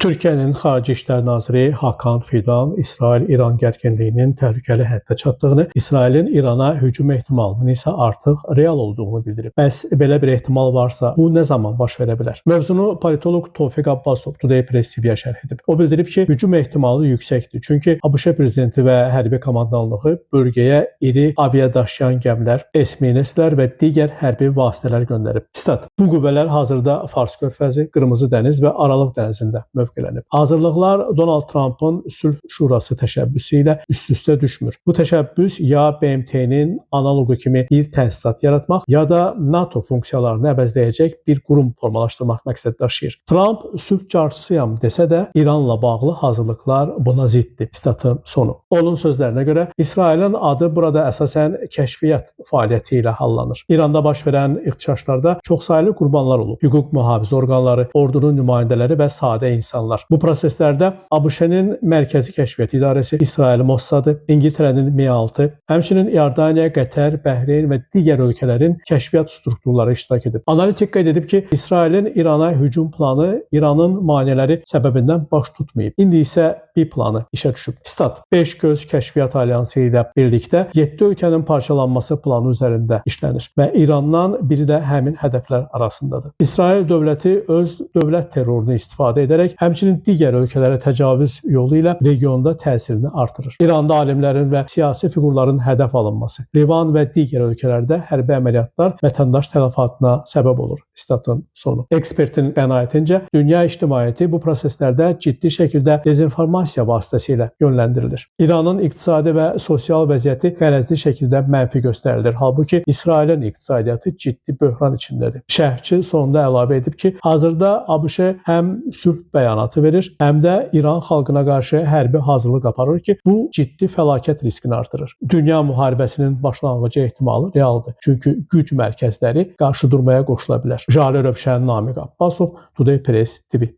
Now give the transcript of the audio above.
Türkiyənin Xarici İşlər Naziri Hakan Fidan İsrail-İran gərginliyinin təhlükəli həddə çatdığını, İsrailin İrana hücum ehtimalının isə artıq real olduğunu bildirib. Bəs belə bir ehtimal varsa, bu nə zaman baş verə bilər? Mövzunu politoloq Tofiq Abbasov Today Press TV-yə şərh edib. O bildirib ki, hücum ehtimalı yüksəkdir. Çünki ABŞ prezidenti və hərbi komandanlığı bölgəyə iri aviadaşıyan gəmilər, S-minuslər və digər hərbi vasitələr göndərib. Stat: Bu qüvvələr hazırda Fars körfəzi, Qırmızı dəniz və Aralıq dənizində mövqelənib. Hazırlıqlar Donald Trumpın Sülh Şurası təşəbbüsü ilə üst-üstə düşmür. Bu təşəbbüs ya BMT-nin analoqu kimi bir təsisat yaratmaq, ya da NATO funksiyalarını əvəzləyəcək bir qurum formalaşdırmaq məqsəd daşıyır. Trump sülh carçısıyam desə də, İranla bağlı hazırlıqlar buna ziddir. Statın sonu. Onun sözlərinə görə, İsrailin adı burada əsasən kəşfiyyat fəaliyyəti ilə hallanır. İranda baş verən ixtişaşlarda çoxsaylı qurbanlar olub. Hüquq mühafizə orqanları, ordunun nümayəndələri və sadə insanlar. Bu proseslərdə ABŞ-nin Mərkəzi Kəşfiyyat İdarəsi, İsrail Mossadı, İngiltərənin MI6, həmçinin İordaniya, Qətər, Bəhreyn və digər ölkələrin kəşfiyyat strukturları iştirak edib. Analitik qeyd edib ki, İsrailin İrana hücum planı İranın maneələri səbəbindən baş tutmayıb. İndi isə B planı işə düşüb. Stat: Beş göz kəşfiyyat alyansı ilə birlikdə 7 ölkənin parçalanması planı üzərində işlənir və İrandan biri də həmin hədəflər arasındadır. İsrail dövləti öz dövlət terrorunu istifadə edərək həmçinin digər ölkələrə təcavüz yolu ilə regionda təsirini artırır. İranda alimlərin və siyasi fiqurların hədəf alınması, Livan və digər ölkələrdə hərbi əməliyyatlar vətəndaş tələfatına səbəb olur. Statın sonu. Ekspertin qənaətincə, dünya ictimaiyyəti bu proseslərdə ciddi şəkildə dezinformasiya vasitəsilə yönləndirilir. İranın iqtisadi və sosial vəziyyəti qərəzli şəkildə mənfi göstərilir. Halbuki İsrailin iqtisadiyyatı ciddi böhran içindədir. Şərhçi sonunda əlavə edib ki, hazırda ABŞ həm sülh bəyanatı verir, həm də İran xalqına qarşı hərbi hazırlıq aparır ki, bu ciddi fəlakət riskini artırır. Dünya müharibəsinin başlanğıcı ehtimalı realdır. Çünki güc mərkəzləri qarşıdurmaya qoşula bilər. Jalə Rövşən, Namiq Abbasov, Today Press TV.